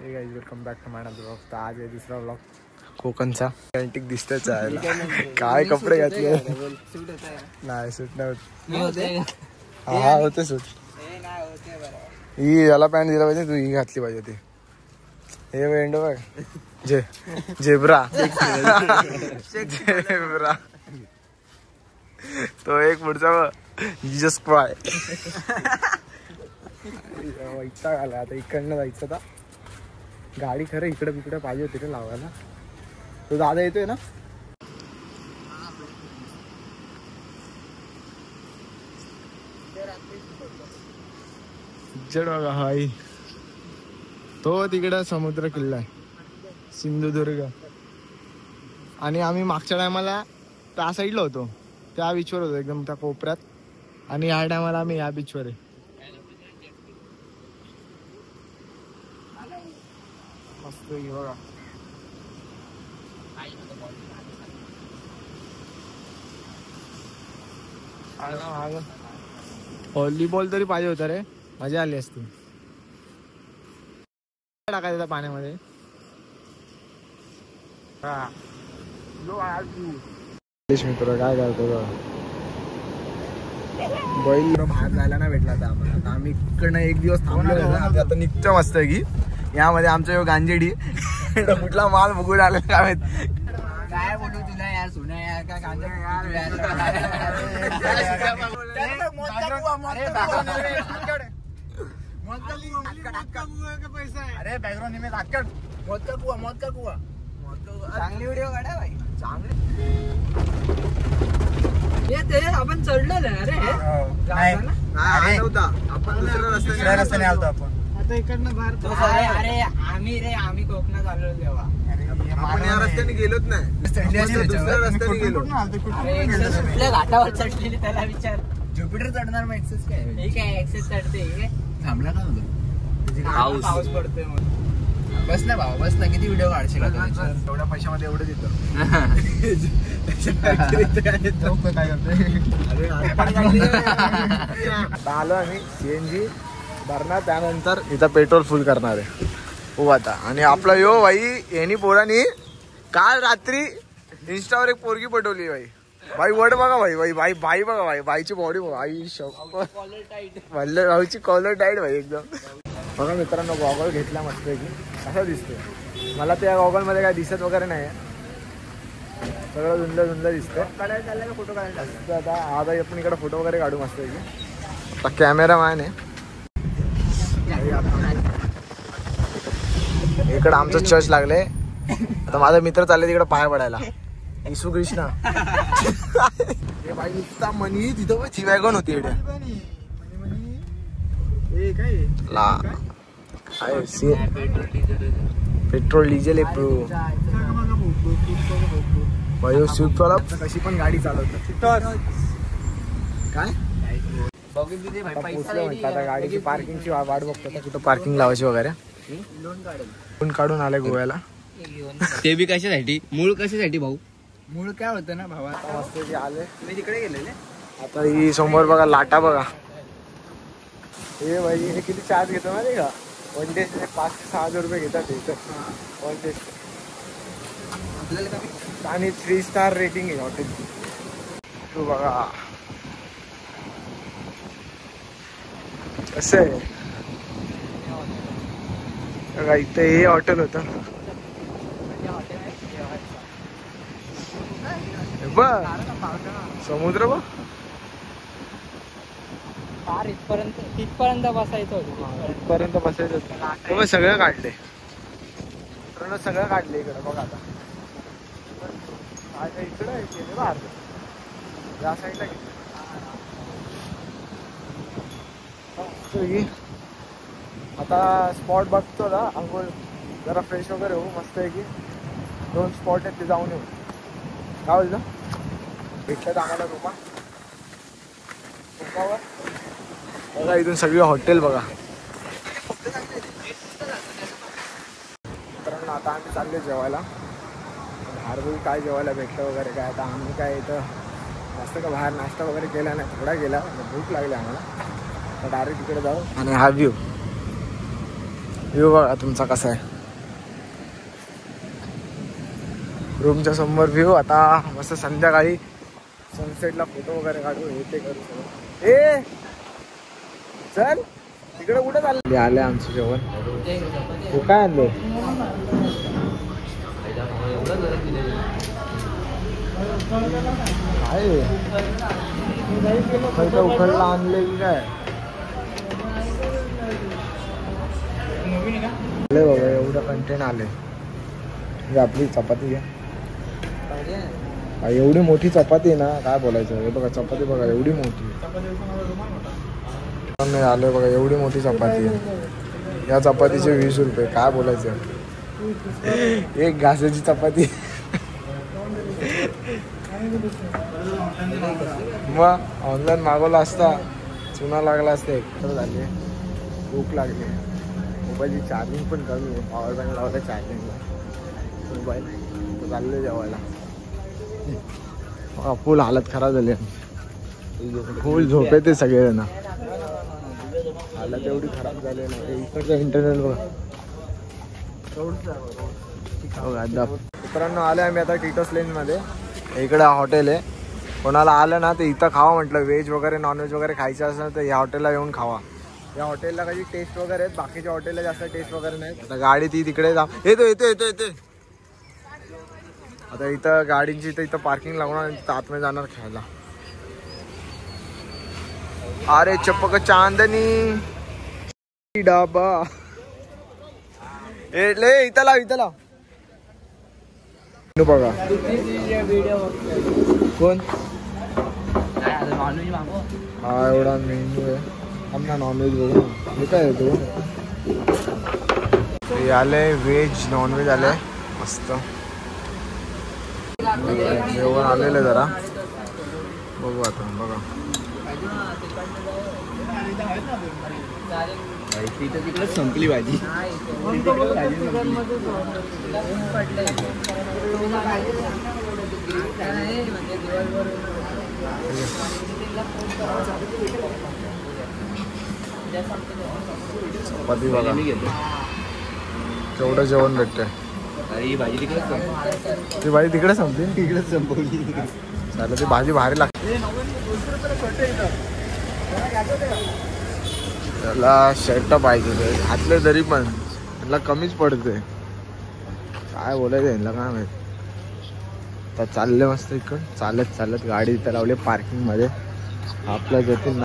हे guys welcome back to my another vlog. तर आज आहे दुसरा व्लॉग कोकणचा. अँटिक दिसतच आहे. काय कपडे घातले? नाही सूट नाही. हा होते सूट. ही याला पॅन्ट दिला पाहिजे, तू ही घातली पाहिजे ती. हे वेंडो बघ, झेब्रा. झेब्रा तो एक पुढचा जीजस क्राय. वैताग आला आता. इकडनं जायचं आता. गाडी खरं इकडे तिकडे पाहिजे होती रे लावायला. तो दादा येतोय ना? जड बघा हाय तो तिकडे समुद्र किल्ला आहे सिंधुदुर्ग. आणि आम्ही मागच्या टायमाला त्या साईडला होतो, त्या बीचवर होतो एकदम त्या कोपऱ्यात. आणि ह्या टायमाला आम्ही या बीचवर आहे. मस्त बघा. व्हॉलीबॉल तरी पाहिजे होता रे, मजा आली असती. टाकायचं त्या पाण्यामध्ये. मित्र काय करतो बैल बाहेर जायला नाही भेटला आता आम्हाला. आता आम्ही इकडनं एक दिवस थांबलो. आता निघतो मस्त की यामध्ये आमचा गांजेडी कुठला माल बघून आलेला काय काय बोलू तुला यार, सुना यार काय गांजा यार. अरे बॅकग्राऊंड इमेज हातकट. मौत का कुआ, मौत का कुआ. चांगली व्हिडिओ काढा भाई, चांगली. ते आपण चढलेलं अरे आपण दुसऱ्या रस्त्याने आलतो आपण. आता इकडनं बाहेर. अरे आम्ही कोकणात आलो तेव्हा. आपण या रस्त्याने गेलोच नाही, दुसऱ्या रस्त्याने गेलो. कुठल्या घाटावर चढलेली त्याला विचार. ज्युपिटर चढणार मग एक्सेस काय? हे काय एक्सेस चढते थांबला का होतं? पाऊस पडतोय मग. बस ना भाऊ, बस ना. किती व्हिडिओ काढशील एवढ्या पैशामध्ये एवढंच येतं. आलो आम्ही CNG भरणार, त्यानंतर इथं पेट्रोल फुल करणार आहे. हो आता. आणि आपला यो भाई यांनी पोरांनी काल रात्री इंस्टावर एक पोरगी पटवली भाई. भाई वड बघा भाई बाई बघा भाई. बाईची बॉडी बघा. आई भाईची कॉलर टाईट भाई एकदम. बघा मित्रांनो, गॉगल घेतला मस्त की कसा दिसतोय. मला त्या गॉगल मध्ये काय दिसत वगैरे नाही, सगळं धुंदलं दिसतंय. फोटो काढायला आता आपण इकडे फोटो वगैरे काढू मस्त की. आता कॅमेरा मॅन आहे. इकडं आमचं चर्च लागले. आता माझा मित्र चालले तिकडे पाया पडायला. येशू कृष्णा. हे बाई नुसता मनी तिथं जी वॅगन होती इकडे. पेट्रोल डिझेल आहे प्रो. स्विफ्ट वाला कशी पण गाडी चालवतात. काय आता गाडीची पार्किंगची वाट बघतो कुठं पार्किंग लावायची वगैरे. लोन काढून आले गोव्याला. ते बी कशासाठी? मूळ कशासाठी भाऊ? मूळ काय होतं ना भावा. मस्त आले मी तिकडे गेलेले. आता ही समोर बघा लाटा बघा. हे भाई हे किती चार्ज घेतो माहिती का? 1 डे 500 ते 600 रुपये घेतात इथं 1 डे. आणि 3 स्टार रेटिंग आहे हॉटेलची. तू बघा कसं आहे बघा. इथं हे हॉटेल होतं बघ. समुद्र बघ. तिथपर्यंत बसायचं होतं. इथपर्यंत बसायचं होतं. सगळं काढले सगळं काढले इकडं बघा. आता इकडं गेले बाहेर या साईडला गेले. आता स्पॉट बघतो ना, अंघोळ जरा फ्रेश वगैरे होऊ मस्त आहे की. 2 स्पॉट आहेत ते जाऊन येऊ. काय बोलतं भेटलं आम्हाला रूमा बघा. इथून सगळी हॉटेल बघा. मित्रांनो आता आम्ही चालले जेवायला. बाहेर बघू काय जेवायला भेटलं वगैरे काय. आता आम्ही काय इथं जास्त का बाहेर नाश्ता वगैरे केला नाही, थोडा गेला. भूक लागली आम्हाला. तर डायरेक्ट तिकडे जाऊ. आणि हा व्ह्यू व्ह्यू बघा तुमचा कसा आहे. रूमच्या समोर व्ह्यू. आता मस्त संध्याकाळी सनसेटला फोटो वगैरे काढू, हे ते करू सगळं. ए चल तिकडे कुठे चालले. आले आमचं जेवण. तू काय आणलं. काय उखळला आणले की काय. आले बाबा एवढं कंटेंट आले. आपली चपाती घ्या. एवढी मोठी चपाती आहे ना, काय बोलायचं. हे बघा चपाती बघा एवढी मोठी आले बघा. एवढी मोठी चपाती आहे. या चपातीचे 20 रुपये. काय बोलायचं. एक घासाची चपाती. मग ऑनलाईन मागवला असता चुना लागला असता. एकतर झाली. भूक लागली. मोबाईलची चार्जिंग पण कमी आहे. पॉवर बँक लावला चार्जिंगला. मोबाईल चालले जेवायला. फुल हालत खराब झाली. फुल झोपेते सगळेजण. हालत एवढी खराब झाली ना. इकडचं इंटरनेट बघा. मित्रांनो आले आम्ही आता टिटोस लेन मध्ये. इकडे हॉटेल आहे. कोणाला आलं ना तर इथं खावा म्हटलं. व्हेज वगैरे नॉनव्हेज वगैरे खायचं असेल तर या हॉटेलला येऊन खावा. या हॉटेलला काही टेस्ट वगैरे आहेत. बाकीच्या हॉटेलला जास्त टेस्ट वगैरे नाही. आता गाडी ती तिकडे जा. येते आता इथं गाडींची इथं पार्किंग लागणार. तिथं आतमध्ये जाणार खायला. अरे चपक चांदनी डाबा. इथं लाव. बघा कोण हा एवढा मेन्यू आहे. आमना नॉनव्हेज बघू. हे काय आहे तो. आले व्हेज नॉनव्हेज आले मस्त जेवण आलेलं जरा. बघू आता बघा. तिकडे संपली भाजी. चपाती बघा. तेवढं जेवण भेटतंय. ही भाजी तिकडे ती भाजी तिकडे संपली. तिकडेच संपवली. चालेल ती भाजी भारी लागते. त्याला शर्ट पाहिजे घातले तरी पण त्याला कमीच पडते. काय बोलायचं यांना काय माहित. आता चालले मस्त इकडं चालत गाडी इथं लावली पार्किंग मध्ये. आपल्या जातील